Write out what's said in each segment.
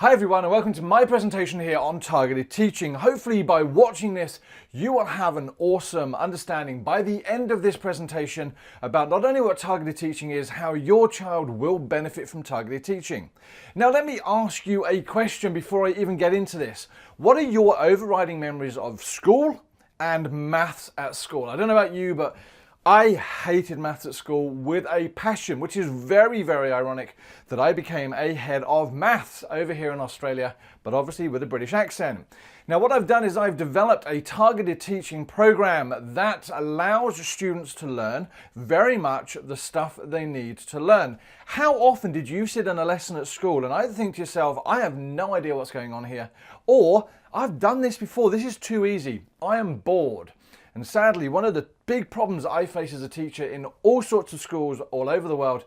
Hi everyone and welcome to my presentation here on targeted teaching. Hopefully by watching this you will have an awesome understanding by the end of this presentation about not only what targeted teaching is, how your child will benefit from targeted teaching. Now let me ask you a question before I even get into this. What are your overriding memories of school and maths at school? I don't know about you, but I hated maths at school with a passion, which is very, very ironic that I became a head of maths over here in Australia, but obviously with a British accent. Now what I've done is I've developed a targeted teaching program that allows students to learn very much the stuff they need to learn. How often did you sit in a lesson at school and either think to yourself, I have no idea what's going on here, or I've done this before, this is too easy, I am bored. And sadly, one of the big problems I face as a teacher in all sorts of schools all over the world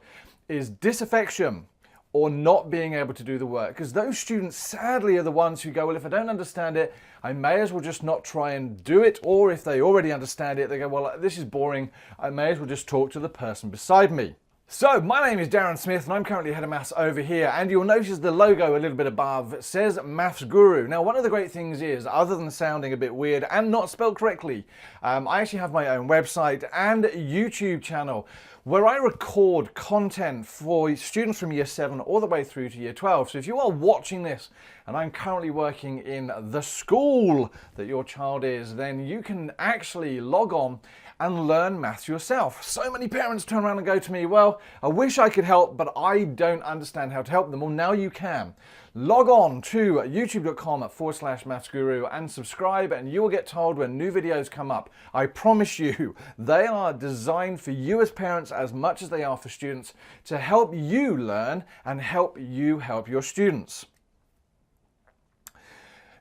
is disaffection or not being able to do the work. Because those students sadly are the ones who go, well, if I don't understand it, I may as well just not try and do it. Or if they already understand it, they go, well, this is boring. I may as well just talk to the person beside me. So, my name is Darren Smith and I'm currently head of maths over here, and you'll notice the logo a little bit above says MaffsGuru. Now one of the great things is, other than sounding a bit weird and not spelled correctly, I actually have my own website and YouTube channel where I record content for students from year 7 all the way through to year 12. So if you are watching this and I'm currently working in the school that your child is, then you can actually log on and learn maths yourself. So many parents turn around and go to me, well, I wish I could help, but I don't understand how to help them. Well, now you can. Log on to youtube.com/MaffsGuru and subscribe, and you will get told when new videos come up. I promise you, they are designed for you as parents as much as they are for students to help you learn and help you help your students.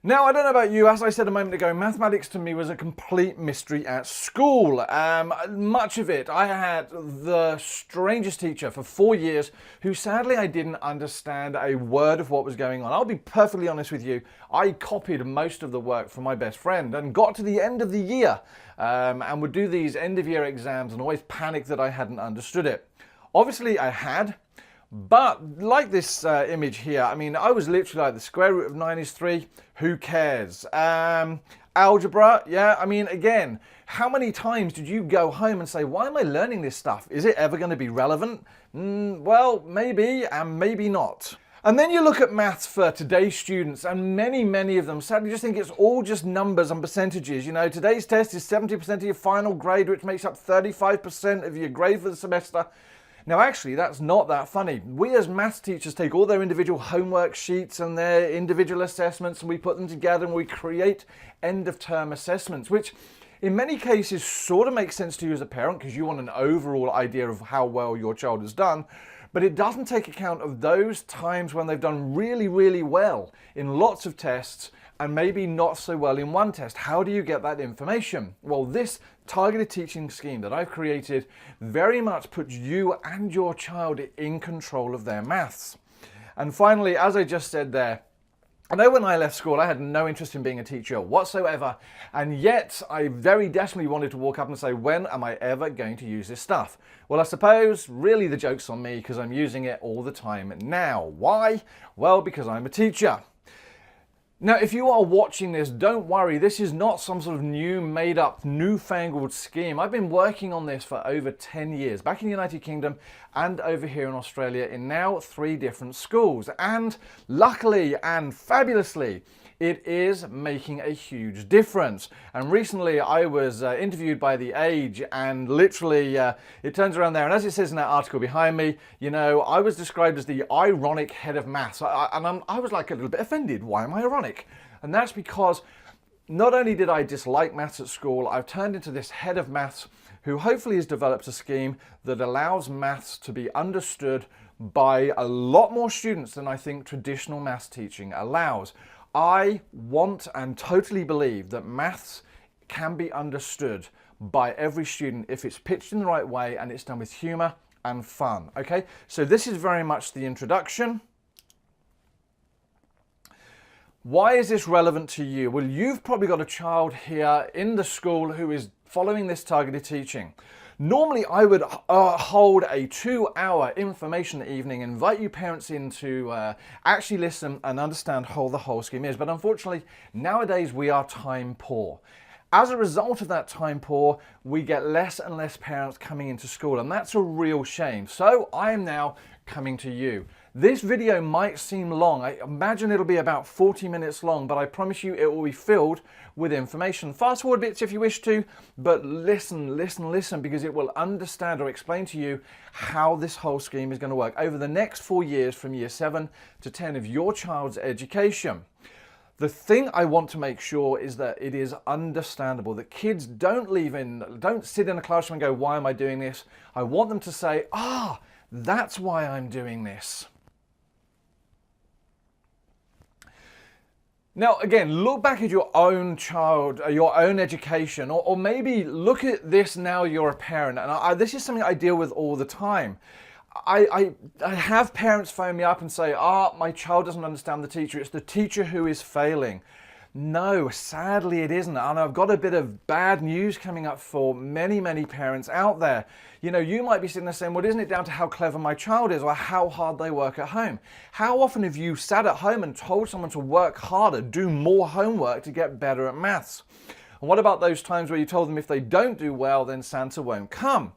Now, I don't know about you, as I said a moment ago, mathematics to me was a complete mystery at school. Much of it, I had the strangest teacher for 4 years who sadly I didn't understand a word of what was going on. I'll be perfectly honest with you, I copied most of the work from my best friend and got to the end of the year and would do these end of year exams and always panic that I hadn't understood it. Obviously I had. But like this image here, I mean, I was literally like, the square root of 9 is 3, who cares? Algebra, yeah, I mean, again, how many times did you go home and say, why am I learning this stuff? Is it ever going to be relevant? Well, maybe and maybe not. And then you look at maths for today's students, and many of them sadly just think it's all just numbers and percentages. You know, today's test is 70% of your final grade, which makes up 35% of your grade for the semester. Now actually that's not that funny. We as maths teachers take all their individual homework sheets and their individual assessments and we put them together and we create end of term assessments, which in many cases sort of makes sense to you as a parent because you want an overall idea of how well your child has done, but it doesn't take account of those times when they've done really well in lots of tests and maybe not so well in one test. How do you get that information? Well, this targeted teaching scheme that I've created very much puts you and your child in control of their maths. And finally, as I just said there, I know when I left school I had no interest in being a teacher whatsoever, and yet I very desperately wanted to walk up and say, when am I ever going to use this stuff? Well, I suppose really the joke's on me because I'm using it all the time now. Why? Well, because I'm a teacher. Now, if you are watching this, don't worry, this is not some sort of new, made-up, newfangled scheme. I've been working on this for over 10 years, back in the United Kingdom and over here in Australia in now 3 different schools. And luckily and fabulously, it is making a huge difference. And recently I was interviewed by The Age, and literally it turns around there, and as it says in that article behind me, you know, I was described as the ironic head of maths. I was like a little bit offended. Why am I ironic? And that's because not only did I dislike maths at school, I've turned into this head of maths who hopefully has developed a scheme that allows maths to be understood by a lot more students than I think traditional maths teaching allows. I want and totally believe that maths can be understood by every student if it's pitched in the right way and it's done with humour and fun. Okay, so this is very much the introduction. Why is this relevant to you? Well, you've probably got a child here in the school who is following this targeted teaching. Normally I would hold a 2-hour information evening, invite you parents in to actually listen and understand how the whole scheme is. But unfortunately, nowadays we are time poor. As a result of that time poor, we get less and less parents coming into school, and that's a real shame. So I am now coming to you. This video might seem long. I imagine it'll be about 40 minutes long, but I promise you it will be filled with information. Fast forward bits if you wish to, but listen, because it will understand or explain to you how this whole scheme is going to work over the next 4 years from year 7 to 10 of your child's education. The thing I want to make sure is that it is understandable, that kids don't sit in a classroom and go, why am I doing this? I want them to say, that's why I'm doing this. Now, again, look back at your own child, your own education, or maybe look at this now you're a parent. And this is something I deal with all the time. I have parents phone me up and say, my child doesn't understand the teacher. It's the teacher who is failing. No, sadly it isn't. And I've got a bit of bad news coming up for many, many parents out there. You know, you might be sitting there saying, well, isn't it down to how clever my child is or how hard they work at home? How often have you sat at home and told someone to work harder, do more homework to get better at maths? And what about those times where you told them if they don't do well, then Santa won't come?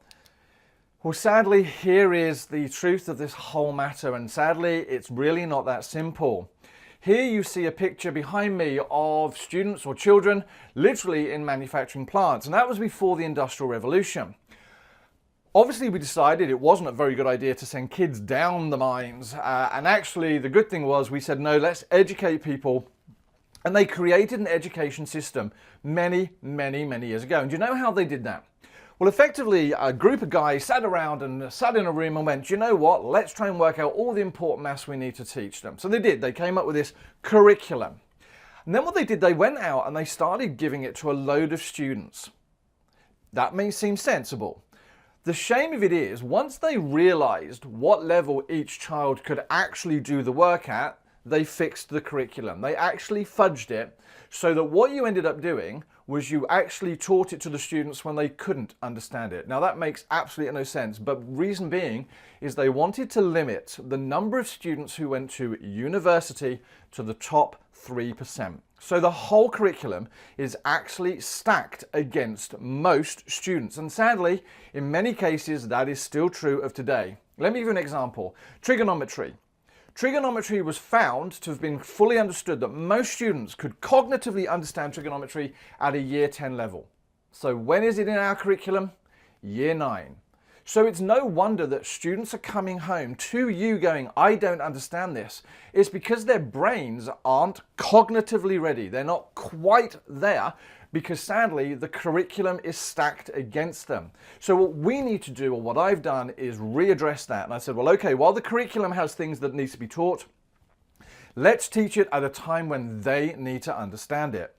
Well, sadly, here is the truth of this whole matter, and sadly, it's really not that simple. Here you see a picture behind me of students or children literally in manufacturing plants, and that was before the Industrial Revolution. Obviously, we decided it wasn't a very good idea to send kids down the mines, and actually the good thing was we said, no, let's educate people. And they created an education system many, many, many years ago. And do you know how they did that? Well, effectively, a group of guys sat around and sat in a room and went, you know what, let's try and work out all the important maths we need to teach them. So they did. They came up with this curriculum. And then what they did, they went out and they started giving it to a load of students. That may seem sensible. The shame of it is, once they realized what level each child could actually do the work at, they fixed the curriculum. They actually fudged it so that what you ended up doing was you actually taught it to the students when they couldn't understand it. Now that makes absolutely no sense, but reason being is they wanted to limit the number of students who went to university to the top 3%. So the whole curriculum is actually stacked against most students. And sadly, in many cases, that is still true of today. Let me give you an example. Trigonometry. Trigonometry was found to have been fully understood that most students could cognitively understand trigonometry at a year 10 level. So when is it in our curriculum? Year 9. So it's no wonder that students are coming home to you going, I don't understand this. It's because their brains aren't cognitively ready. They're not quite there because sadly the curriculum is stacked against them. So what we need to do, or what I've done, is readdress that. And I said, well, okay, while the curriculum has things that needs to be taught, let's teach it at a time when they need to understand it.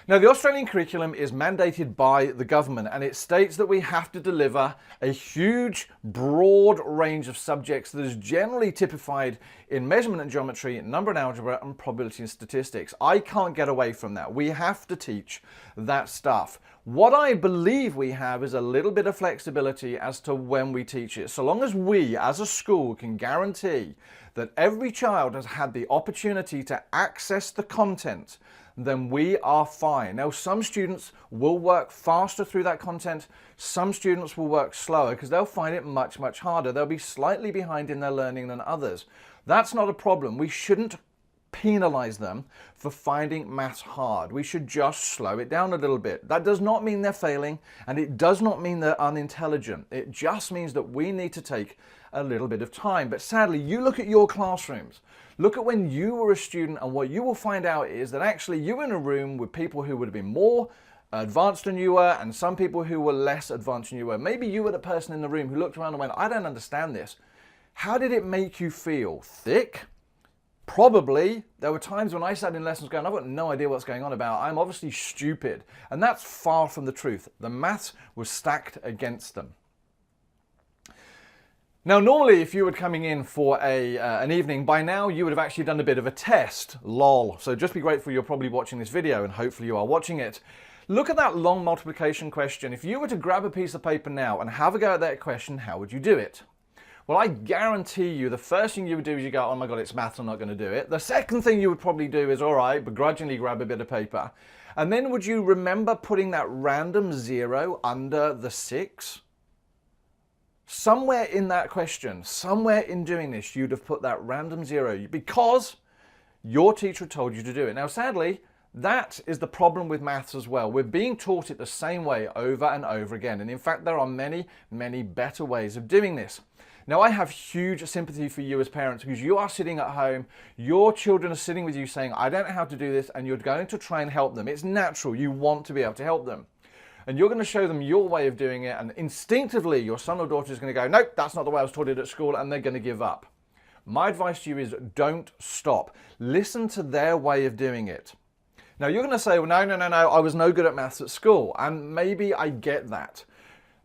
Now, the Australian curriculum is mandated by the government, and it states that we have to deliver a huge, broad range of subjects that is generally typified in measurement and geometry, number and algebra, and probability and statistics. I can't get away from that. We have to teach that stuff. What I believe we have is a little bit of flexibility as to when we teach it. So long as we, as a school, can guarantee that every child has had the opportunity to access the content, then we are fine. Now, some students will work faster through that content. Some students will work slower because they'll find it much, much harder. They'll be slightly behind in their learning than others. That's not a problem. We shouldn't penalize them for finding maths hard. We should just slow it down a little bit. That does not mean they're failing, and it does not mean they're unintelligent. It just means that we need to take a little bit of time. But sadly, you look at your classrooms. Look at when you were a student, and what you will find out is that actually you were in a room with people who would have been more advanced than you were and some people who were less advanced than you were. Maybe you were the person in the room who looked around and went, I don't understand this. How did it make you feel? Thick? Probably. There were times when I sat in lessons going, I've got no idea what's going on about. I'm obviously stupid. And that's far from the truth. The maths was stacked against them. Now, normally, if you were coming in for an evening, by now you would have actually done a bit of a test. Lol. So just be grateful you're probably watching this video, and hopefully you are watching it. Look at that long multiplication question. If you were to grab a piece of paper now and have a go at that question, how would you do it? Well, I guarantee you the first thing you would do is you go, oh my God, it's maths, I'm not going to do it. The second thing you would probably do is, all right, begrudgingly grab a bit of paper. And then would you remember putting that random 0 under the 6? Somewhere in that question, somewhere in doing this, you'd have put that random 0 because your teacher told you to do it. Now, sadly, that is the problem with maths as well. We're being taught it the same way over and over again. And in fact, there are many, many better ways of doing this. Now, I have huge sympathy for you as parents because you are sitting at home, your children are sitting with you saying, I don't know how to do this, and you're going to try and help them. It's natural. You want to be able to help them. And you're going to show them your way of doing it, and instinctively, your son or daughter is going to go, nope, that's not the way I was taught it at school, and they're going to give up. My advice to you is don't stop. Listen to their way of doing it. Now, you're going to say, well, no, I was no good at maths at school. And maybe I get that.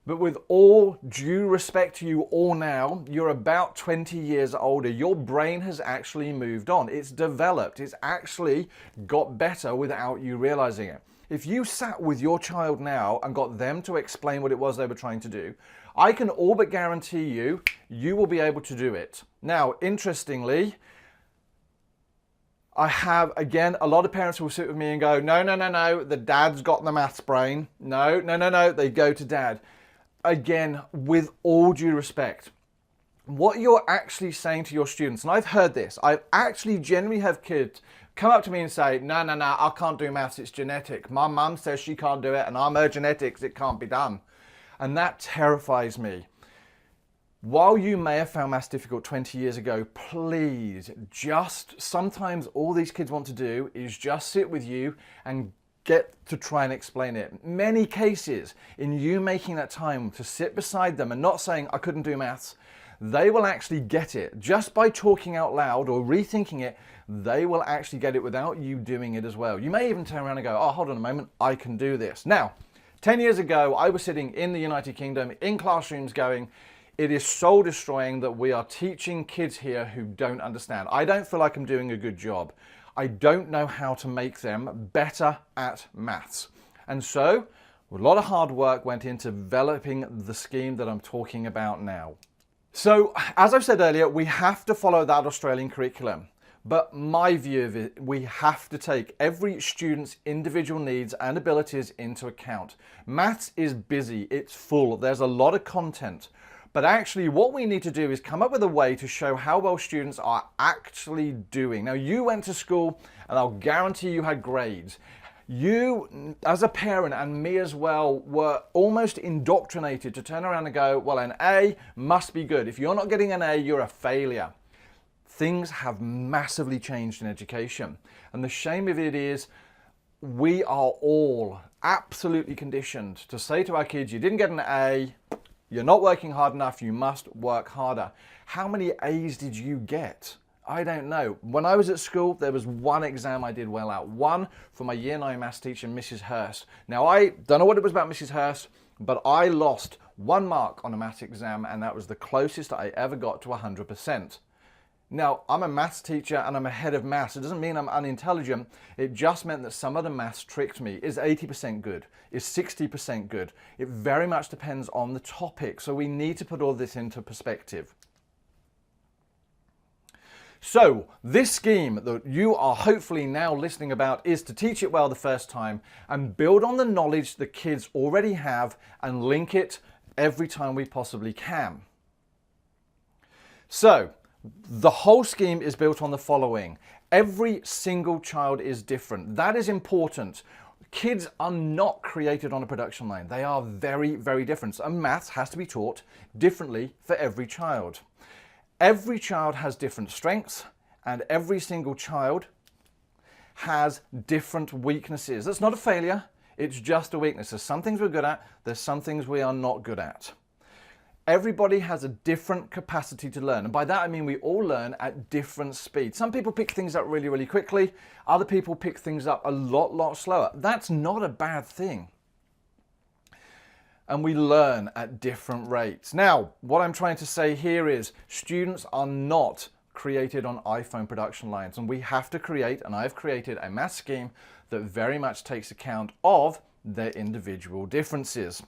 But with all due respect to you all now, you're about 20 years older. Your brain has actually moved on. It's developed. It's actually got better without you realizing it. If you sat with your child now and got them to explain what it was they were trying to do, I can all but guarantee you, you will be able to do it. Now, interestingly, I have, again, a lot of parents will sit with me and go, no, the dad's got the maths brain. No, they go to dad. Again, with all due respect, what you're actually saying to your students, and I've heard this, I actually generally have kids come up to me and say, no, I can't do maths, it's genetic. My mum says she can't do it, and I'm her genetics, it can't be done. And that terrifies me. While you may have found maths difficult 20 years ago, please sometimes all these kids want to do is just sit with you and get to try and explain it. Many cases, in you making that time to sit beside them and not saying, I couldn't do maths, they will actually get it. Just by talking out loud or rethinking it, they will actually get it without you doing it as well. You may even turn around and go, oh, hold on a moment, I can do this. Now, 10 years ago, I was sitting in the United Kingdom in classrooms going, it is soul destroying that we are teaching kids here who don't understand. I don't feel like I'm doing a good job. I don't know how to make them better at maths. And so a lot of hard work went into developing the scheme that I'm talking about now. So as I've said earlier, we have to follow that Australian curriculum. But my view of it, we have to take every student's individual needs and abilities into account. Maths is busy, it's full, there's a lot of content. But actually what we need to do is come up with a way to show how well students are actually doing. Now, you went to school and I'll guarantee you had grades. You, as a parent, and me as well, were almost indoctrinated to turn around and go, well, an A must be good. If you're not getting an A, you're a failure. Things have massively changed in education. And the shame of it is we are all absolutely conditioned to say to our kids, you didn't get an A, you're not working hard enough, you must work harder. How many A's did you get? I don't know. When I was at school, there was one exam I did well at. One for my Year 9 maths teacher, Mrs. Hurst. Now, I don't know what it was about Mrs. Hurst, but I lost 1 mark on a maths exam, and that was the closest I ever got to 100%. Now, I'm a maths teacher and I'm a head of maths. It doesn't mean I'm unintelligent. It just meant that some of the maths tricked me. Is 80% good? Is 60% good? It very much depends on the topic. So we need to put all this into perspective. So this scheme that you are hopefully now listening about is to teach it well the first time and build on the knowledge the kids already have and link it every time we possibly can. So, the whole scheme is built on the following. Every single child is different. That is important. Kids are not created on a production line. They are very, very different. And maths has to be taught differently for every child. Every child has different strengths, and every single child has different weaknesses. That's not a failure. It's just a weakness. There's some things we're good at. There's some things we are not good at. Everybody has a different capacity to learn. And by that, I mean we all learn at different speeds. Some people pick things up really, really quickly. Other people pick things up a lot slower. That's not a bad thing. And we learn at different rates. Now, what I'm trying to say here is students are not created on iPhone production lines. And we have to create, and I've created a math scheme that very much takes account of their individual differences.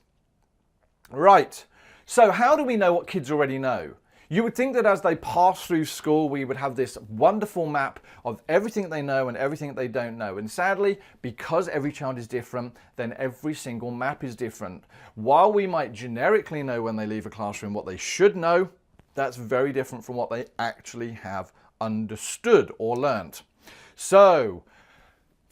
Right, so how do we know what kids already know? You would think that as they pass through school, we would have this wonderful map of everything that they know and everything that they don't know. And sadly, because every child is different, then every single map is different. While we might generically know when they leave a classroom what they should know, that's very different from what they actually have understood or learnt. So,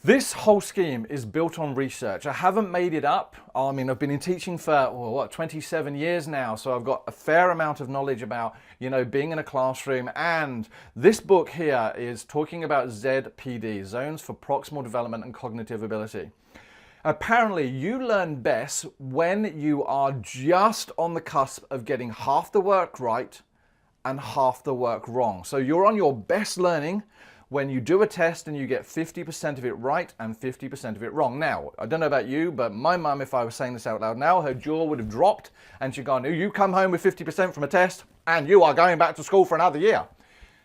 this whole scheme is built on research. I haven't made it up. I mean, I've been in teaching for, 27 years now, so I've got a fair amount of knowledge about, being in a classroom. And this book here is talking about ZPD, Zones for Proximal Development and Cognitive Ability. Apparently, you learn best when you are just on the cusp of getting half the work right and half the work wrong. So you're on your best learning when you do a test and you get 50% of it right and 50% of it wrong. Now, I don't know about you, but my mum, if I was saying this out loud now, her jaw would have dropped and she'd gone, you come home with 50% from a test and you are going back to school for another year.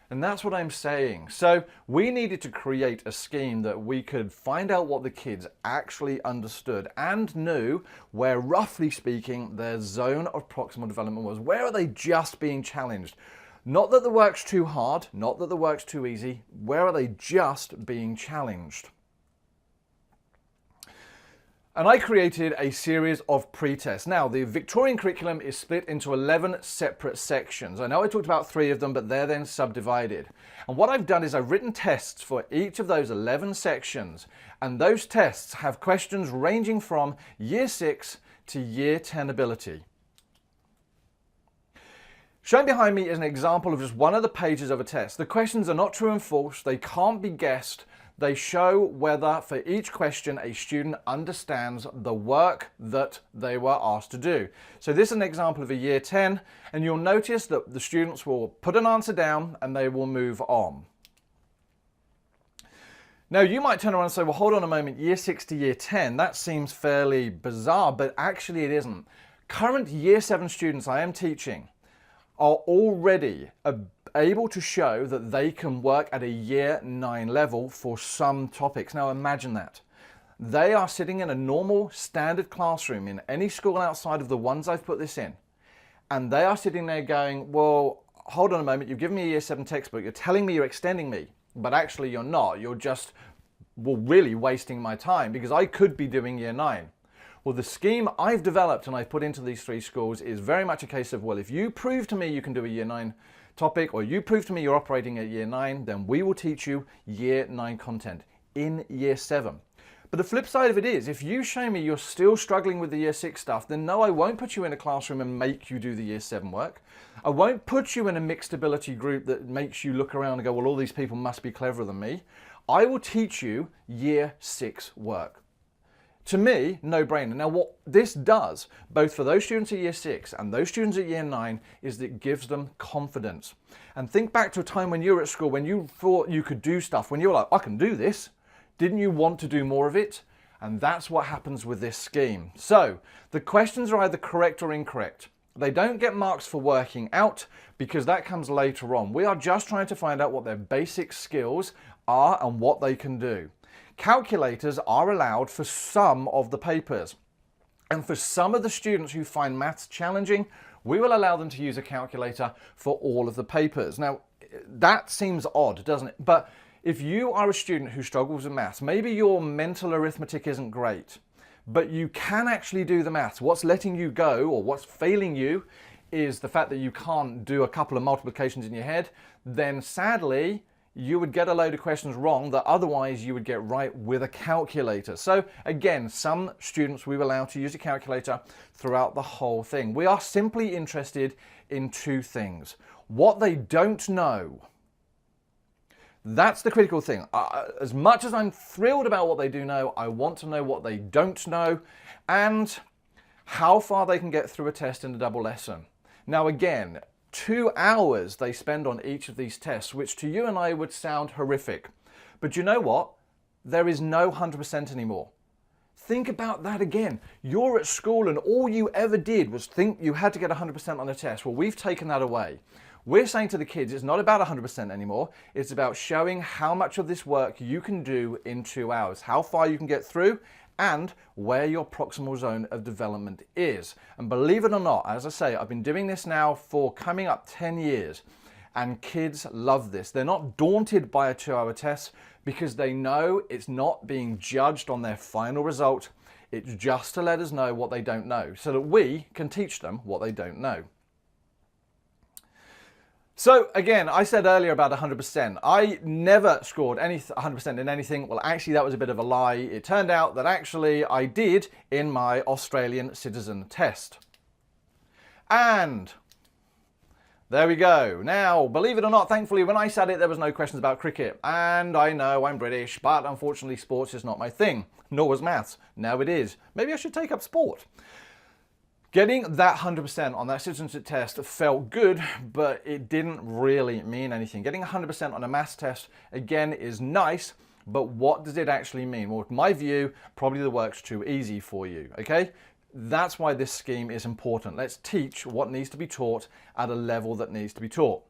And that's what I'm saying. So we needed to create a scheme that we could find out what the kids actually understood and knew where, roughly speaking, their zone of proximal development was. Where are they just being challenged? Not that the work's too hard, not that the work's too easy. Where are they just being challenged? And I created a series of pre-tests. Now, the Victorian curriculum is split into 11 separate sections. I know I talked about 3 of them, but they're then subdivided. And what I've done is I've written tests for each of those 11 sections. And those tests have questions ranging from Year 6 to Year 10 ability. Shown behind me is an example of just one of the pages of a test. The questions are not true and false. They can't be guessed. They show whether, for each question, a student understands the work that they were asked to do. So this is an example of a Year 10, and you'll notice that the students will put an answer down and they will move on. Now, you might turn around and say, well, hold on a moment, Year 6 to Year 10, that seems fairly bizarre, but actually it isn't. Current Year 7 students I am teaching are already able to show that they can work at a Year 9 level for some topics. Now imagine that. They are sitting in a normal standard classroom in any school outside of the ones I've put this in. And they are sitting there going, well, hold on a moment, you've given me a Year 7 textbook, you're telling me you're extending me, but actually you're not. You're just, really wasting my time because I could be doing Year 9. Well, the scheme I've developed and I've put into these 3 schools is very much a case of, well, if you prove to me you can do a Year 9 topic, or you prove to me you're operating at Year 9, then we will teach you Year 9 content in Year 7. But the flip side of it is, if you show me you're still struggling with the Year 6 stuff, then no, I won't put you in a classroom and make you do the Year 7 work. I won't put you in a mixed ability group that makes you look around and go, well, all these people must be cleverer than me. I will teach you Year 6 work. To me, no brainer. Now, what this does, both for those students at Year 6 and those students at Year 9, is that it gives them confidence. And think back to a time when you were at school, when you thought you could do stuff, when you were like, I can do this. Didn't you want to do more of it? And that's what happens with this scheme. So, the questions are either correct or incorrect. They don't get marks for working out because that comes later on. We are just trying to find out what their basic skills are and what they can do. Calculators are allowed for some of the papers. And for some of the students who find maths challenging, we will allow them to use a calculator for all of the papers. Now, that seems odd, doesn't it? But if you are a student who struggles with maths, maybe your mental arithmetic isn't great, but you can actually do the maths. What's letting you go, or what's failing you, is the fact that you can't do a couple of multiplications in your head, then sadly, you would get a load of questions wrong that otherwise you would get right with a calculator. So again, some students we will allow to use a calculator throughout the whole thing. We are simply interested in 2 things. What they don't know. That's the critical thing. As much as I'm thrilled about what they do know, I want to know what they don't know and how far they can get through a test in a double lesson. Now again, 2 hours they spend on each of these tests, which to you and I would sound horrific. But you know what? There is no 100% anymore. Think about that again. You're at school and all you ever did was think you had to get 100% on a test. Well, we've taken that away. We're saying to the kids, it's not about 100% anymore. It's about showing how much of this work you can do in 2 hours, how far you can get through, and where your proximal zone of development is. And believe it or not, as I say, I've been doing this now for coming up 10 years, and kids love this. They're not daunted by a 2-hour test because they know it's not being judged on their final result. It's just to let us know what they don't know so that we can teach them what they don't know. So again, I said earlier about 100%. I never scored 100% in anything. Well, actually, that was a bit of a lie. It turned out that actually I did in my Australian citizen test. And there we go. Now, believe it or not, thankfully, when I said it, there was no questions about cricket. And I know I'm British, but unfortunately, sports is not my thing. Nor was maths. Now it is. Maybe I should take up sport. Getting that 100% on that citizenship test felt good, but it didn't really mean anything. Getting 100% on a maths test, again, is nice, but what does it actually mean? Well, in my view, probably the work's too easy for you, okay? That's why this scheme is important. Let's teach what needs to be taught at a level that needs to be taught.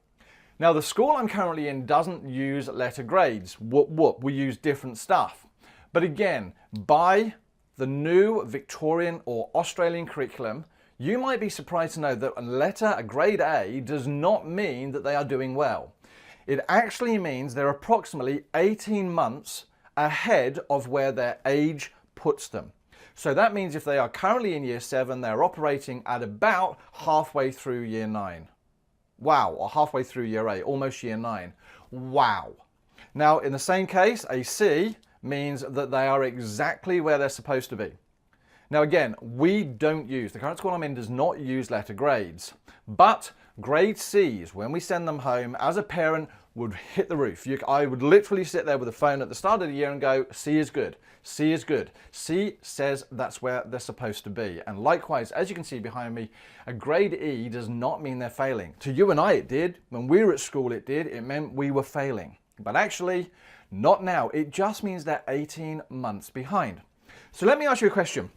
Now, the school I'm currently in doesn't use letter grades. Whoop, whoop. We use different stuff. But again, by the new Victorian or Australian curriculum, you might be surprised to know that a grade A does not mean that they are doing well. It actually means they're approximately 18 months ahead of where their age puts them. So that means if they are currently in year 7, they're operating at about halfway through year 9. Wow, or halfway through year 8, almost year 9. Wow. Now, in the same case, a C means that they are exactly where they're supposed to be. Now again, the current school I'm in does not use letter grades, but grade C's, when we send them home, as a parent, would hit the roof. I would literally sit there with a phone at the start of the year and go, C is good, C is good. C says that's where they're supposed to be. And likewise, as you can see behind me, a grade E does not mean they're failing. To you and I it did. When we were at school it did. It meant we were failing. But actually, not now. It just means they're 18 months behind. So let me ask you a question.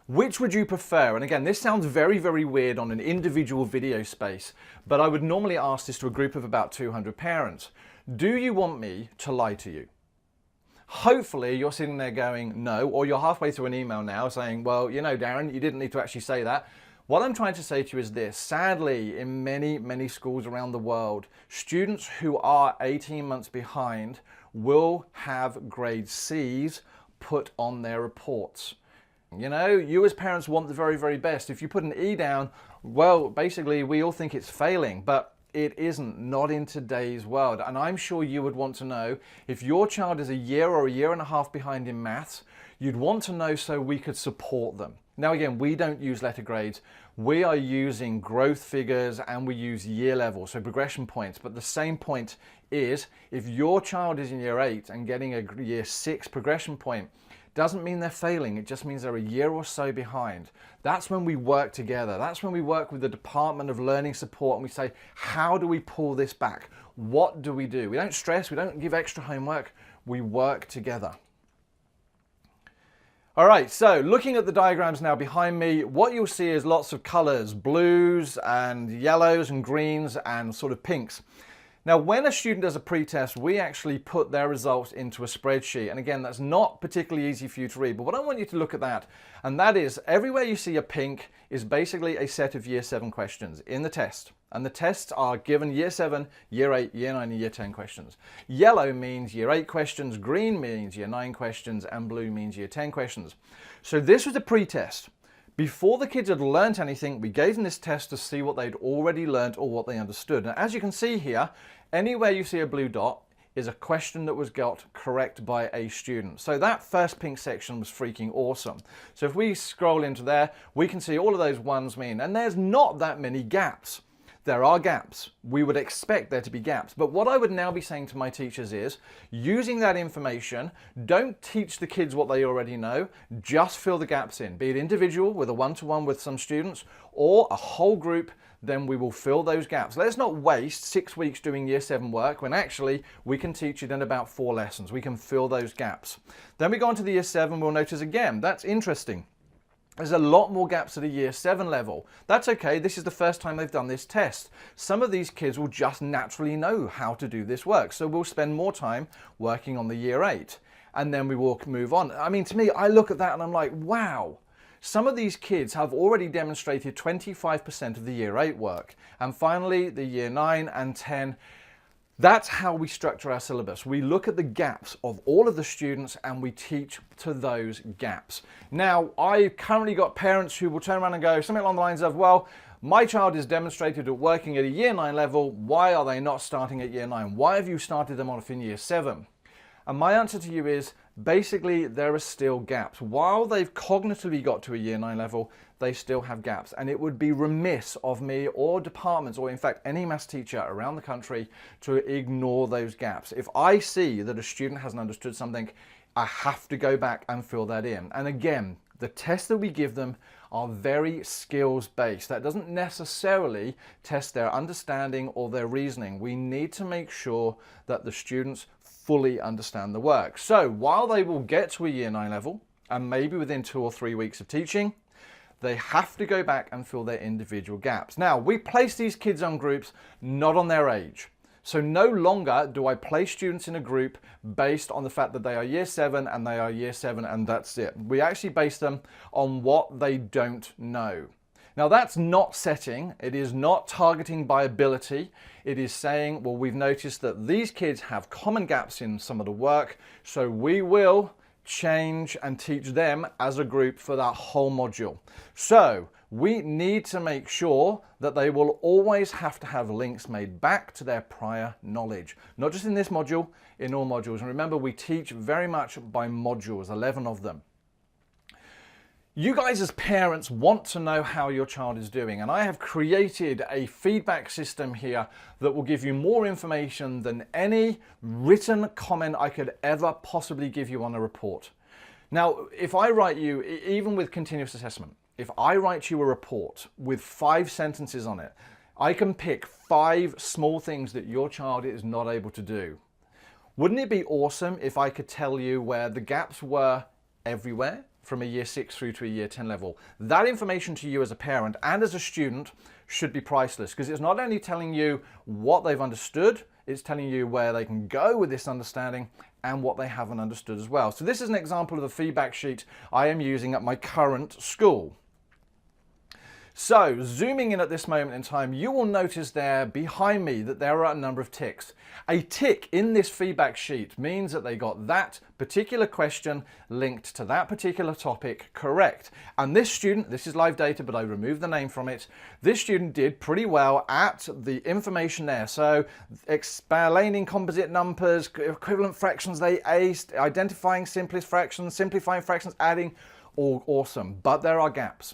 Which would you prefer? And again, this sounds very, very weird on an individual video space, but I would normally ask this to a group of about 200 parents. Do you want me to lie to you? Hopefully you're sitting there going, no, or you're halfway through an email now saying, well, you know, Darren, you didn't need to actually say that. What I'm trying to say to you is this. Sadly, in many, many schools around the world, students who are 18 months behind will have grade C's put on their reports. You know, you as parents want the very, very best. If you put an E down, well, basically we all think it's failing, but it isn't, not in today's world. And I'm sure you would want to know if your child is a year or a year and a half behind in maths, you'd want to know so we could support them. Now again, we don't use letter grades. We are using growth figures and we use year level, so progression points. But the same point is, if your child is in year 8 and getting a year 6 progression point, doesn't mean they're failing, it just means they're a year or so behind. That's when we work together. That's when we work with the Department of Learning Support and we say, how do we pull this back? What do? We don't stress, we don't give extra homework, we work together. All right, so looking at the diagrams now behind me, what you'll see is lots of colors, blues and yellows and greens and sort of pinks. Now, when a student does a pre-test, we actually put their results into a spreadsheet. And again, that's not particularly easy for you to read, but what I want you to look at that, and that is everywhere you see a pink is basically a set of year 7 questions in the test. And the tests are given year 7, year 8, year 9, and year 10 questions. Yellow means year 8 questions, green means year 9 questions, and blue means year 10 questions. So this was a pre-test. Before the kids had learnt anything, we gave them this test to see what they'd already learnt or what they understood. And as you can see here, anywhere you see a blue dot is a question that was got correct by a student. So that first pink section was freaking awesome. So if we scroll into there, we can see all of those ones mean, and there's not that many gaps. There are gaps. We would expect there to be gaps. But what I would now be saying to my teachers is, using that information, don't teach the kids what they already know, just fill the gaps in. Be it individual with a one-to-one with some students or a whole group, then we will fill those gaps. Let's not waste 6 weeks doing year 7 work when actually we can teach it in about 4 lessons. We can fill those gaps. Then we go on to the year 7, we'll notice again, that's interesting. There's a lot more gaps at a year 7 level. That's okay, this is the first time they've done this test. Some of these kids will just naturally know how to do this work, so we'll spend more time working on the year 8. and then we will move on. I mean, to me, I look at that and I'm like, wow. Some of these kids have already demonstrated 25% of the year 8 work. And finally, the year 9 and 10. That's how we structure our syllabus. We look at the gaps of all of the students and we teach to those gaps. Now, I've currently got parents who will turn around and go something along the lines of, well, my child is demonstrated at working at a year 9 level. Why are they not starting at year 9? Why have you started them off in year 7? And my answer to you is, basically, there are still gaps. While they've cognitively got to a year 9 level, they still have gaps. And it would be remiss of me or departments, or in fact any maths teacher around the country, to ignore those gaps. If I see that a student hasn't understood something, I have to go back and fill that in. And again, the tests that we give them are very skills-based. That doesn't necessarily test their understanding or their reasoning. We need to make sure that the students fully understand the work. So while they will get to a year 9 level, and maybe within 2 or 3 weeks of teaching, they have to go back and fill their individual gaps. Now, we place these kids on groups not on their age. So no longer do I place students in a group based on the fact that they are year 7 and they are year 7 and that's it. We actually base them on what they don't know. Now that's not setting, it is not targeting by ability. It is saying, well, we've noticed that these kids have common gaps in some of the work, so we will change and teach them as a group for that whole module. So we need to make sure that they will always have to have links made back to their prior knowledge, not just in this module, in all modules. And remember, we teach very much by modules, 11 of them. You guys as parents want to know how your child is doing, and I have created a feedback system here that will give you more information than any written comment I could ever possibly give you on a report. Now, if I write you, even with continuous assessment, if I write you a report with 5 sentences on it, I can pick 5 small things that your child is not able to do. Wouldn't it be awesome if I could tell you where the gaps were everywhere, from a year 6 through to a year 10 level? That information to you as a parent and as a student should be priceless, because it's not only telling you what they've understood, it's telling you where they can go with this understanding and what they haven't understood as well. So this is an example of a feedback sheet I am using at my current school. So, zooming in at this moment in time, you will notice there behind me that there are a number of ticks. A tick in this feedback sheet means that they got that particular question linked to that particular topic correct. And this student, this is live data, but I removed the name from it, this student did pretty well at the information there. So, explaining composite numbers, equivalent fractions, they aced, identifying simplest fractions, simplifying fractions, adding, all awesome. But there are gaps.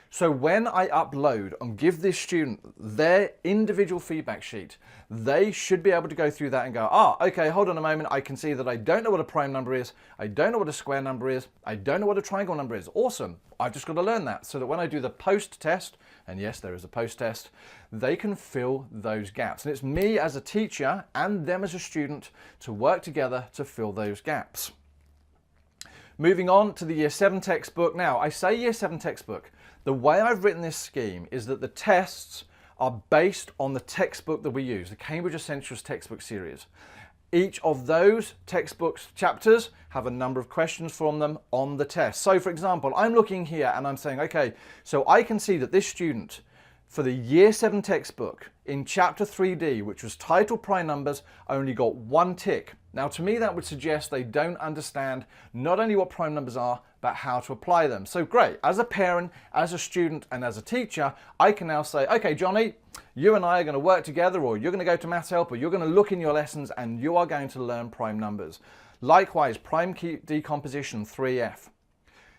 So when I upload and give this student their individual feedback sheet, they should be able to go through that and go, okay, hold on a moment, I can see that I don't know what a prime number is, I don't know what a square number is, I don't know what a triangle number is. Awesome, I've just got to learn that so that when I do the post test, and yes, there is a post test, they can fill those gaps. And it's me as a teacher and them as a student to work together to fill those gaps. Moving on to the Year 7 textbook. Now, I say Year 7 textbook. The way I've written this scheme is that the tests are based on the textbook that we use, the Cambridge Essentials textbook series. Each of those textbooks chapters have a number of questions from them on the test. So for example, I'm looking here and I'm saying, okay, so I can see that this student for the Year 7 textbook in chapter 3D, which was titled Prime Numbers, only got 1 tick. Now to me that would suggest they don't understand not only what prime numbers are, but how to apply them. So great, as a parent, as a student, and as a teacher, I can now say, okay Johnny, you and I are going to work together, or you're going to go to Maths Help, or you're going to look in your lessons and you are going to learn prime numbers. Likewise, prime decomposition 3F.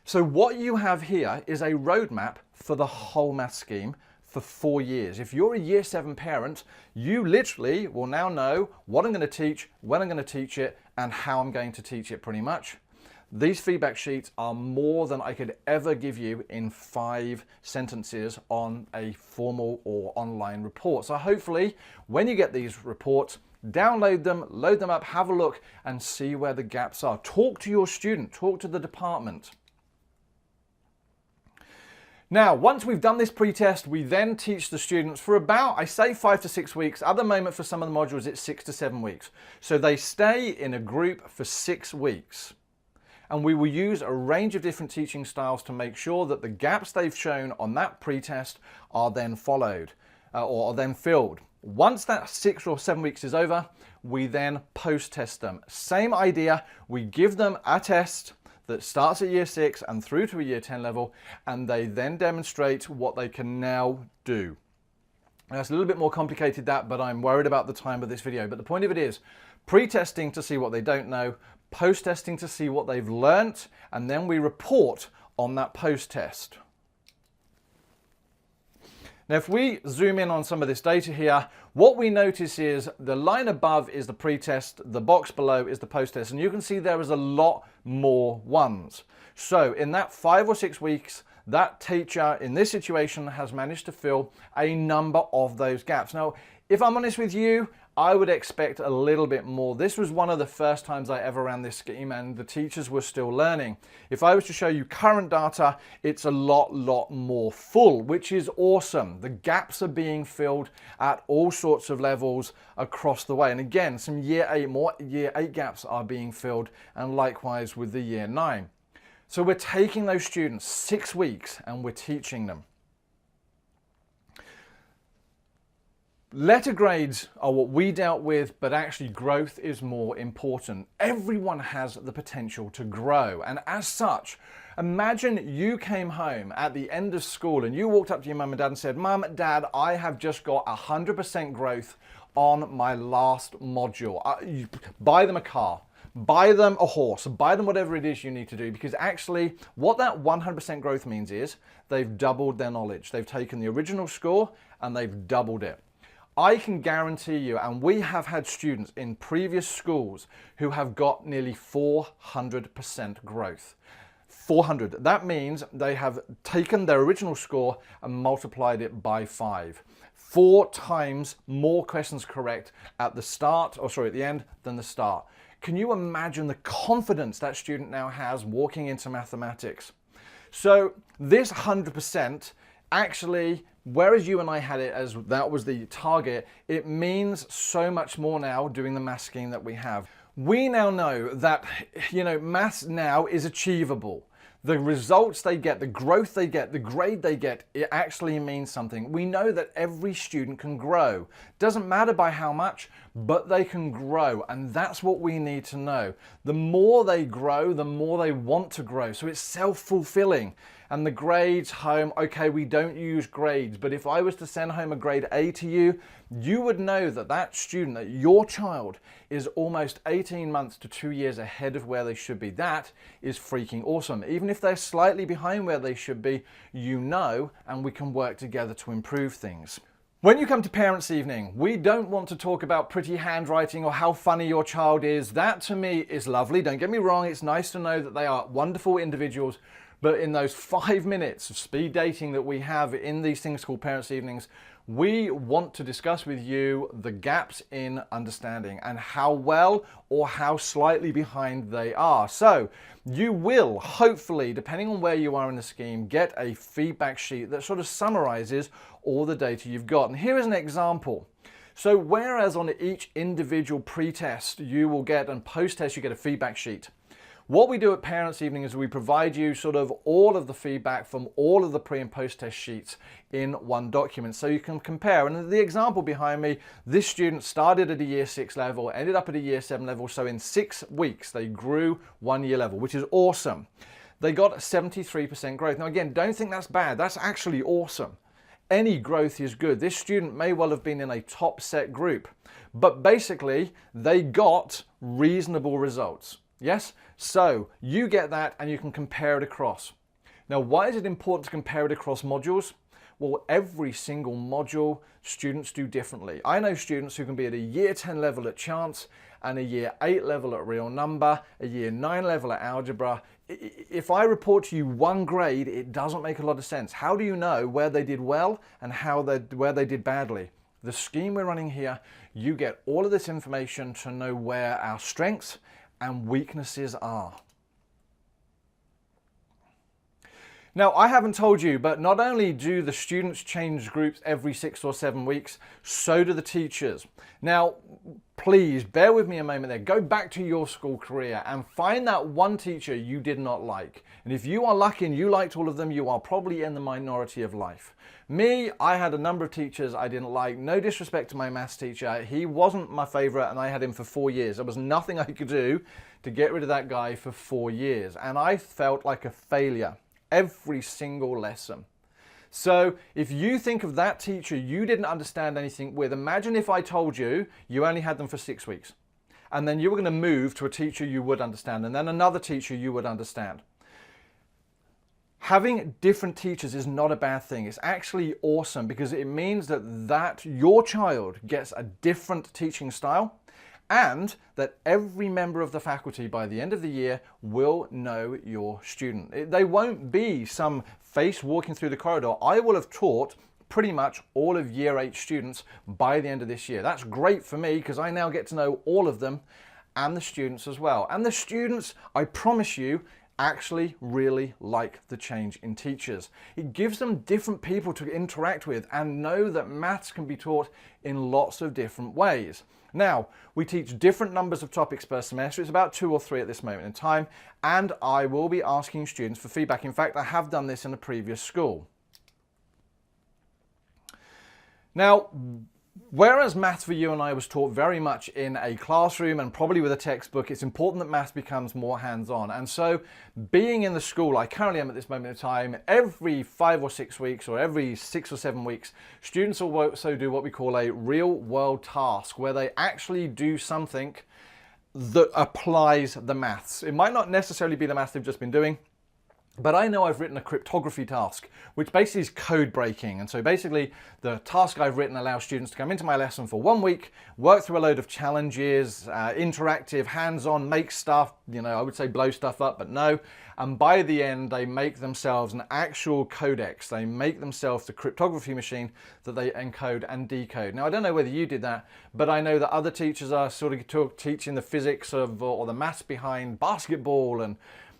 So what you have here is a roadmap for the whole math scheme for 4 years. If you're a Year 7 parent, you literally will now know what I'm going to teach, when I'm going to teach it, and how I'm going to teach it pretty much. These feedback sheets are more than I could ever give you in 5 sentences on a formal or online report. So hopefully, when you get these reports, download them, load them up, have a look, and see where the gaps are. Talk to your student, talk to the department. Now, once we've done this pre-test, we then teach the students for about, I say 5 to 6 weeks. At the moment, for some of the modules, it's 6 to 7 weeks. So they stay in a group for 6 weeks. And we will use a range of different teaching styles to make sure that the gaps they've shown on that pre-test are then followed or are then filled. Once that 6 or 7 weeks is over, we then post-test them. Same idea, we give them a test that starts at year 6 and through to a year 10 level, and they then demonstrate what they can now do. Now, it's a little bit more complicated that, but I'm worried about the time of this video. But the point of it is, pre-testing to see what they don't know, post-testing to see what they've learnt, and then we report on that post-test. Now, if we zoom in on some of this data here, what we notice is the line above is the pre-test, the box below is the post-test, and you can see there is a lot more ones. So in that 5 or 6 weeks, that teacher in this situation has managed to fill a number of those gaps. Now, if I'm honest with you, I would expect a little bit more. This was one of the first times I ever ran this scheme, and the teachers were still learning. If I was to show you current data, it's a lot more full, which is awesome. The gaps are being filled at all sorts of levels across the way. And again, some year 8 gaps are being filled, and likewise with the year 9. So we're taking those students 6 weeks and we're teaching them. Letter grades are what we dealt with, but actually growth is more important. Everyone has the potential to grow, and as such, imagine you came home at the end of school and you walked up to your mum and dad and said, "Mum, Dad, I have just got 100% growth on my last module." Buy them a car, buy them a horse, buy them whatever it is you need to do, because actually what that 100% growth means is they've doubled their knowledge. They've taken the original score and they've doubled it. I can guarantee you, and we have had students in previous schools who have got nearly 400% growth. 400. That means they have taken their original score and multiplied it by 5. 4 times more questions correct at the end than the start. Can you imagine the confidence that student now has walking into mathematics? So this 100% actually, whereas you and I had it as that was the target, it means so much more now doing the math scheme that we have. We now know that, maths now is achievable. The results they get, the growth they get, the grade they get, it actually means something. We know that every student can grow. Doesn't matter by how much, but they can grow, and that's what we need to know. The more they grow, the more they want to grow. So it's self-fulfilling. And the grades home, okay, we don't use grades, but if I was to send home a grade A to you, you would know that that student, that your child, is almost 18 months to 2 years ahead of where they should be. That is freaking awesome. Even if they're slightly behind where they should be, and we can work together to improve things. When you come to Parents' Evening, we don't want to talk about pretty handwriting or how funny your child is. That to me is lovely. Don't get me wrong, it's nice to know that they are wonderful individuals. But in those 5 minutes of speed dating that we have in these things called Parents' Evenings, we want to discuss with you the gaps in understanding and how well or how slightly behind they are. So you will hopefully, depending on where you are in the scheme, get a feedback sheet that sort of summarizes all the data you've got. And here is an example. So whereas on each individual pre-test you will get, and post-test you get a feedback sheet, what we do at Parents' Evening is we provide you sort of all of the feedback from all of the pre and post-test sheets in one document so you can compare. And the example behind me, this student started at a year 6 level, ended up at a year 7 level. So in 6 weeks, they grew 1 year level, which is awesome. They got 73% growth. Now again, don't think that's bad. That's actually awesome. Any growth is good. This student may well have been in a top set group, but basically they got reasonable results. Yes? So you get that and you can compare it across. Now, why is it important to compare it across modules? Well, every single module students do differently. I know students who can be at a year 10 level at chance and a year 8 level at real number, a year 9 level at algebra. If I report to you one grade, it doesn't make a lot of sense. How do you know where they did well and where they did badly? The scheme we're running here, you get all of this information to know where our strengths and weaknesses are. Now, I haven't told you, but not only do the students change groups every 6 or 7 weeks, so do the teachers. Now, please bear with me a moment there. Go back to your school career and find that one teacher you did not like. And if you are lucky and you liked all of them, you are probably in the minority of life. Me, I had a number of teachers I didn't like. No disrespect to my maths teacher. He wasn't my favorite and I had him for 4 years. There was nothing I could do to get rid of that guy for 4 years. And I felt like a failure every single lesson. So if you think of that teacher you didn't understand anything with, imagine if I told you you only had them for 6 weeks and then you were going to move to a teacher you would understand and then another teacher you would understand. Having different teachers is not a bad thing. It's actually awesome because it means that your child gets a different teaching style and that every member of the faculty by the end of the year will know your student. They won't be some face walking through the corridor. I will have taught pretty much all of year 8 students by the end of this year. That's great for me because I now get to know all of them and the students as well. And the students, I promise you, actually really like the change in teachers. It gives them different people to interact with and know that maths can be taught in lots of different ways. Now, we teach different numbers of topics per semester. It's about 2 or 3 at this moment in time, and I will be asking students for feedback. In fact, I have done this in a previous school. Now, whereas maths for you and I was taught very much in a classroom and probably with a textbook, it's important that maths becomes more hands-on. And so being in the school I currently am at this moment in time, every 5 or 6 weeks or every 6 or 7 weeks, students will also do what we call a real-world task where they actually do something that applies the maths. It might not necessarily be the maths they've just been doing, but I know I've written a cryptography task, which basically is code breaking. And so basically the task I've written allows students to come into my lesson for 1 week, work through a load of challenges, interactive, hands-on, make stuff, I would say blow stuff up, but no. And by the end, they make themselves an actual codex. They make themselves the cryptography machine that they encode and decode. Now, I don't know whether you did that, but I know that other teachers are sort of teaching the physics of, or the maths behind basketball, and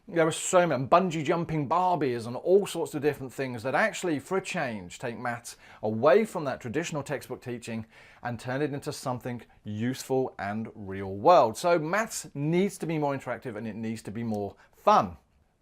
there are so many bungee jumping Barbies and all sorts of different things that actually, for a change, take maths away from that traditional textbook teaching and turn it into something useful and real world. So maths needs to be more interactive and it needs to be more fun.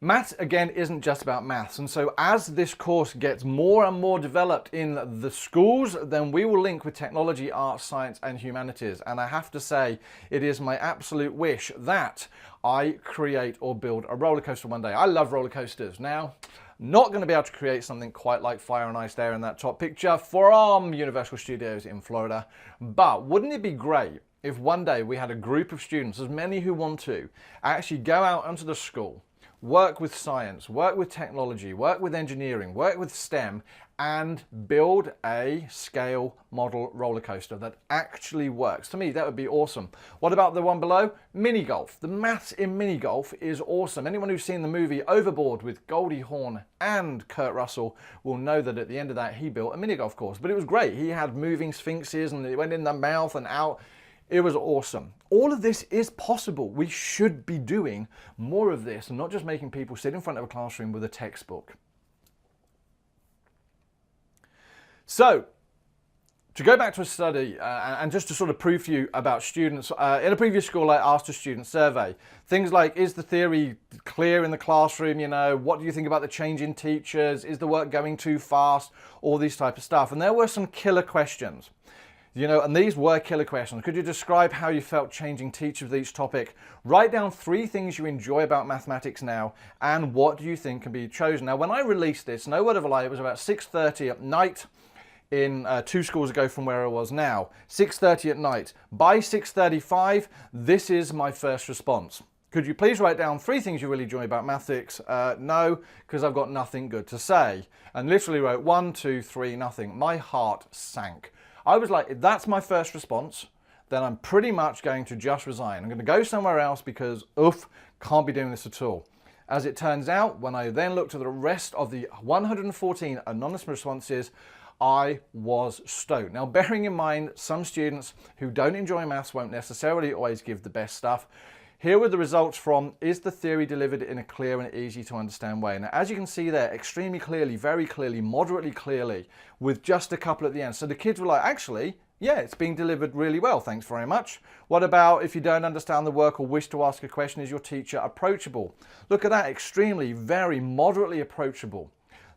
Maths, again, isn't just about maths, and so as this course gets more and more developed in the schools, then we will link with technology, arts, science and humanities. And I have to say, it is my absolute wish that I create or build a roller coaster one day. I love roller coasters. Now, not going to be able to create something quite like Fire and Ice there in that top picture from Universal Studios in Florida, but wouldn't it be great if one day we had a group of students, as many who want to, actually go out onto the school, work with science, work with technology, work with engineering, work with STEM, and build a scale model roller coaster that actually works. To me, that would be awesome. What about the one below? Mini golf. The maths in mini golf is awesome. Anyone who's seen the movie Overboard with Goldie Hawn and Kurt Russell will know that at the end of that, he built a mini golf course. But it was great. He had moving sphinxes and it went in the mouth and out. It was awesome. All of this is possible. We should be doing more of this and not just making people sit in front of a classroom with a textbook. So, to go back to a study and just to sort of prove to you about students, in a previous school I asked a student survey. Things like, is the theory clear in the classroom? What do you think about the change in teachers? Is the work going too fast? All these type of stuff. And there were some killer questions. And these were killer questions. Could you describe how you felt changing teachers with each topic? Write down 3 things you enjoy about mathematics now, and what do you think can be chosen? Now, when I released this, no word of a lie, it was about 6:30 at night in 2 schools ago from where I was now. 6:30 at night. By 6:35, this is my first response. Could you please write down 3 things you really enjoy about mathematics? No, because I've got nothing good to say. And literally wrote 1, 2, 3, nothing. My heart sank. I was like, if that's my first response, then I'm pretty much going to just resign. I'm going to go somewhere else because, can't be doing this at all. As it turns out, when I then looked at the rest of the 114 anonymous responses, I was stoked. Now, bearing in mind, some students who don't enjoy maths won't necessarily always give the best stuff. Here were the results from, is the theory delivered in a clear and easy to understand way? Now, as you can see there, extremely clearly, very clearly, moderately clearly, with just a couple at the end. So the kids were like, actually, yeah, it's being delivered really well, thanks very much. What about if you don't understand the work or wish to ask a question, is your teacher approachable? Look at that, extremely, very moderately approachable.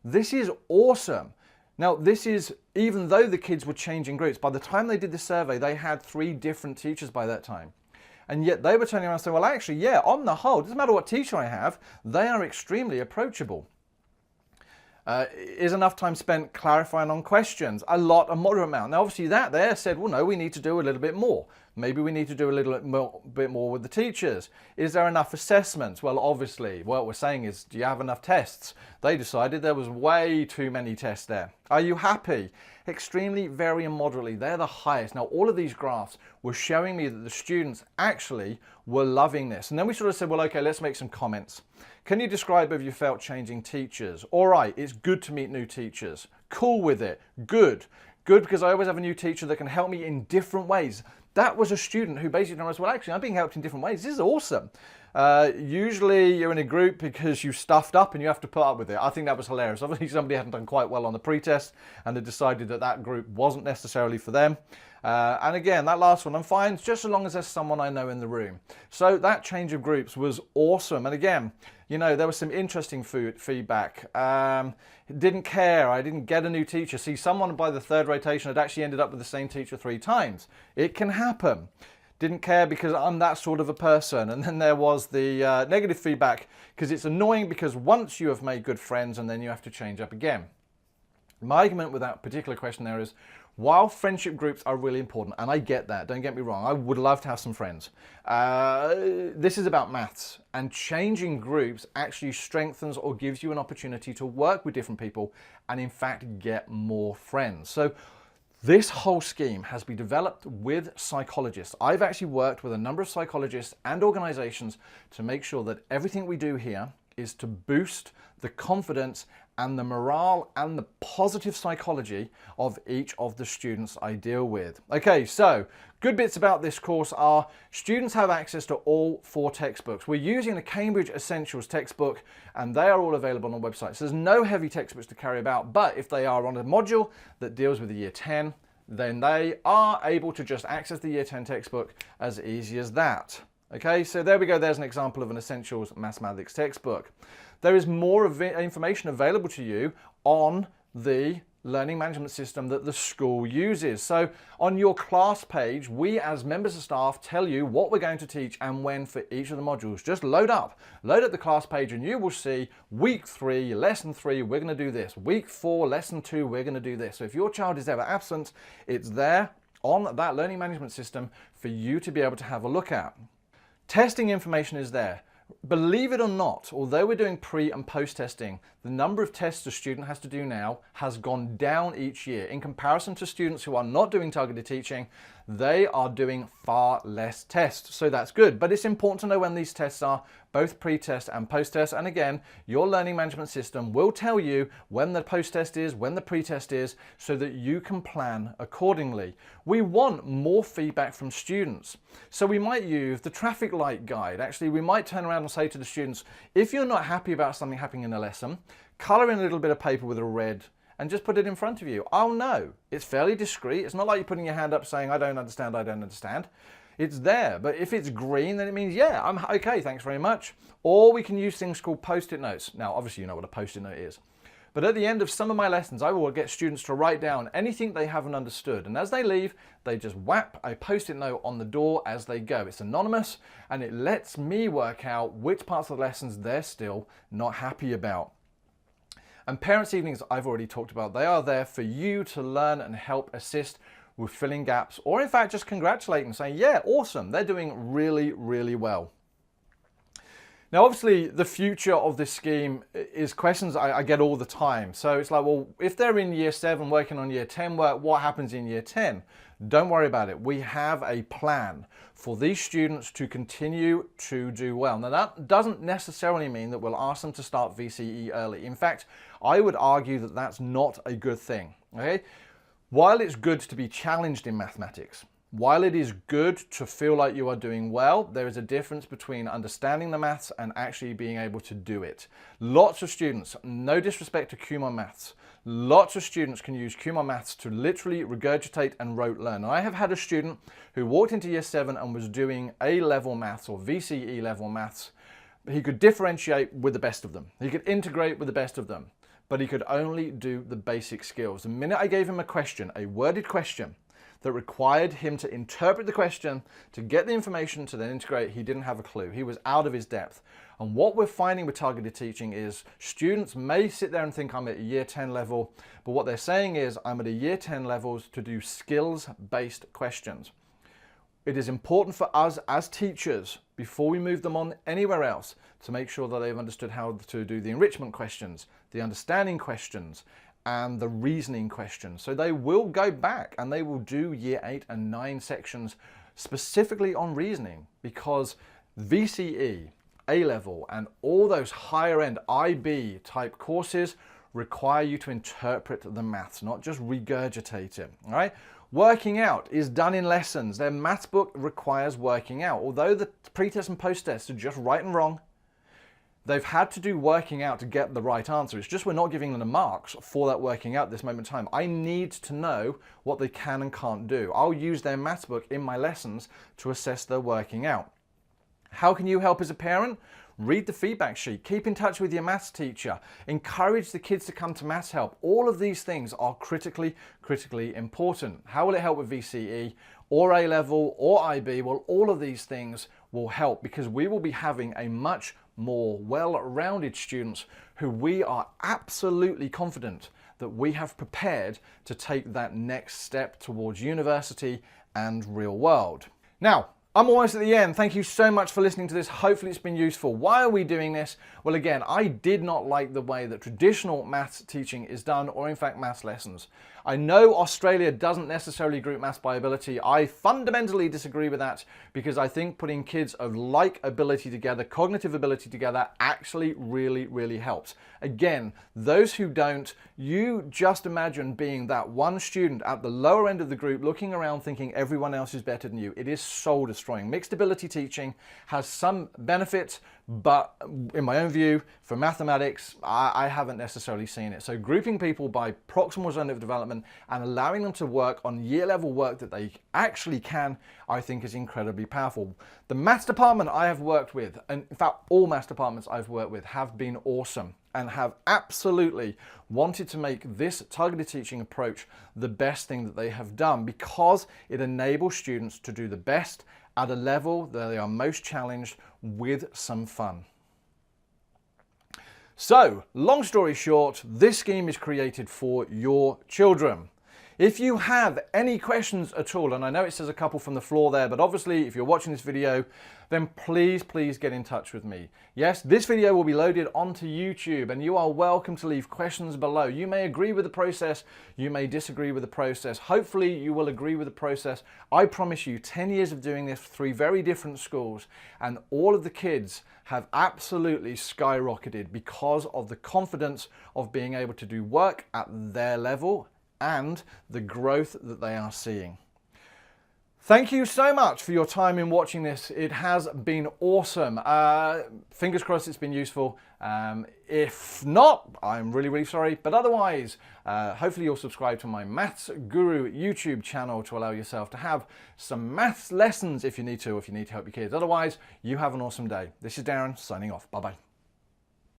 This is awesome. Now, this is, even though the kids were changing groups, by the time they did the survey, they had 3 different teachers by that time. And yet they were turning around and saying, well, actually, yeah, on the whole, it doesn't matter what teacher I have, they are extremely approachable. Is enough time spent clarifying on questions? A lot, a moderate amount. Now, obviously that there said, well, no, we need to do a little bit more. Maybe we need to do a little bit more with the teachers. Is there enough assessments? Well, obviously, what we're saying is, do you have enough tests? They decided there was way too many tests there. Are you happy? Extremely, very, and moderately. They're the highest. Now, all of these graphs were showing me that the students actually were loving this. And then we sort of said, well, okay, let's make some comments. Can you describe if you felt changing teachers? All right, it's good to meet new teachers. Cool with it. Good. Good, because I always have a new teacher that can help me in different ways. That was a student who basically told us, well, actually, I'm being helped in different ways. This is awesome. Usually you're in a group because you stuffed up and you have to put up with it. I think that was hilarious. Obviously somebody hadn't done quite well on the pretest and they decided that that group wasn't necessarily for them. And again, that last one I'm fine, just as long as there's someone I know in the room. So that change of groups was awesome. And again, you know, there was some interesting feedback. Didn't care, I didn't get a new teacher. See, someone by the 3rd rotation had actually ended up with the same teacher 3 times. It can happen. Didn't care because I'm that sort of a person. And then there was the negative feedback because it's annoying because once you have made good friends and then you have to change up again. My argument with that particular question there is, while friendship groups are really important, and I get that, don't get me wrong, I would love to have some friends. This is about maths, and changing groups actually strengthens or gives you an opportunity to work with different people and in fact get more friends. So this whole scheme has been developed with psychologists. I've actually worked with a number of psychologists and organizations to make sure that everything we do here is to boost the confidence and the morale and the positive psychology of each of the students I deal with. Okay, so good bits about this course are students have access to all 4 textbooks. We're using the Cambridge Essentials textbook and they are all available on the website. So there's no heavy textbooks to carry about, but if they are on a module that deals with the year 10, then they are able to just access the year 10 textbook as easy as that. Okay, so there we go. There's an example of an Essentials Mathematics textbook. There is more information available to you on the learning management system that the school uses. So on your class page, we as members of staff tell you what we're going to teach and when for each of the modules. Just load up the class page and you will see week 3, lesson 3, we're going to do this. Week 4, lesson 2, we're going to do this. So if your child is ever absent, it's there on that learning management system for you to be able to have a look at. Testing information is there. Believe it or not, although we're doing pre and post testing, the number of tests a student has to do now has gone down each year. In comparison to students who are not doing targeted teaching, they are doing far less tests. So that's good, but it's important to know when these tests are, both pre-test and post-test. And again, your learning management system will tell you when the post-test is, when the pre-test is, so that you can plan accordingly. We want more feedback from students. So we might use the traffic light guide. Actually, we might turn around and say to the students, if you're not happy about something happening in a lesson, color in a little bit of paper with a red and just put it in front of you. I'll know. It's fairly discreet. It's not like you're putting your hand up saying, I don't understand, I don't understand. It's there, but if it's green, then it means, yeah, I'm okay, thanks very much. Or we can use things called post-it notes. Now, obviously you know what a post-it note is. But at the end of some of my lessons, I will get students to write down anything they haven't understood. And as they leave, they just whap a post-it note on the door as they go. It's anonymous, and it lets me work out which parts of the lessons they're still not happy about. And parents' evenings, I've already talked about. They are there for you to learn and help assist with filling gaps, or in fact, just congratulate them, saying, yeah, awesome, they're doing really, really well. Now, obviously, the future of this scheme is questions I get all the time. So it's like, well, if they're in year 7 working on year 10 work, what happens in year 10? Don't worry about it. We have a plan for these students to continue to do well. Now, that doesn't necessarily mean that we'll ask them to start VCE early. In fact, I would argue that that's not a good thing, okay? While it's good to be challenged in mathematics, While it is good to feel like you are doing well, there is a difference between understanding the maths and actually being able to do it. Lots of students, no disrespect to Kumon Maths, lots of students can use Kumon Maths to literally regurgitate and rote learn. And I have had a student who walked into year 7 and was doing A-level maths or VCE level maths. He could differentiate with the best of them. He could integrate with the best of them, but he could only do the basic skills. The minute I gave him a question, a worded question, that required him to interpret the question, to get the information, to then integrate, he didn't have a clue. He was out of his depth. And what we're finding with targeted teaching is students may sit there and think I'm at a year 10 level, but what they're saying is I'm at a year 10 levels to do skills-based questions. It is important for us as teachers, before we move them on anywhere else, to make sure that they've understood how to do the enrichment questions, the understanding questions, and the reasoning questions. So they will go back and they will do year 8 and 9 sections specifically on reasoning, because VCE, A-level, and all those higher end IB type courses require you to interpret the maths, not just regurgitate it, all right? Working out is done in lessons. Their maths book requires working out. Although the pre-test and post-test are just right and wrong, they've had to do working out to get the right answer. It's just we're not giving them the marks for that working out at this moment in time. I need to know what they can and can't do. I'll use their maths book in my lessons to assess their working out. How can you help as a parent? Read the feedback sheet, keep in touch with your maths teacher, encourage the kids to come to Maths Help. All of these things are critically important. How will it help with VCE or A-level or IB? Well, all of these things will help, because we will be having a much more well-rounded students who we are absolutely confident that we have prepared to take that next step towards university and real world. Now, I'm almost at the end. Thank you so much for listening to this. Hopefully it's been useful. Why are we doing this? Well, again, I did not like the way that traditional maths teaching is done, or in fact maths lessons. I know Australia doesn't necessarily group maths by ability. I fundamentally disagree with that, because I think putting kids of like ability together, cognitive ability together, actually really helps. Again, those who don't, you just imagine being that one student at the lower end of the group looking around thinking everyone else is better than you. It is soul destroying. Mixed ability teaching has some benefits, but in my own view, for mathematics, I haven't necessarily seen it. So grouping people by proximal zone of development and allowing them to work on year level work that they actually can, I think is incredibly powerful. The maths department I have worked with, and in fact all maths departments I've worked with, have been awesome and have absolutely wanted to make this targeted teaching approach the best thing that they have done, because it enables students to do the best at a level that they are most challenged with some fun. So, long story short, this scheme is created for your children. If you have any questions at all, and I know it says a couple from the floor there, but obviously if you're watching this video, then please get in touch with me. Yes, this video will be loaded onto YouTube, and you are welcome to leave questions below. You may agree with the process, you may disagree with the process. Hopefully you will agree with the process. I promise you, 10 years of doing this, 3 very different schools, and all of the kids have absolutely skyrocketed because of the confidence of being able to do work at their level and the growth that they are seeing. Thank you so much for your time in watching this. It has been awesome. Fingers crossed it's been useful. If not, I'm really sorry. But otherwise, hopefully you'll subscribe to my MaffsGuru YouTube channel to allow yourself to have some maths lessons if you need to, or if you need to help your kids. Otherwise, you have an awesome day. This is Darren signing off. Bye-bye.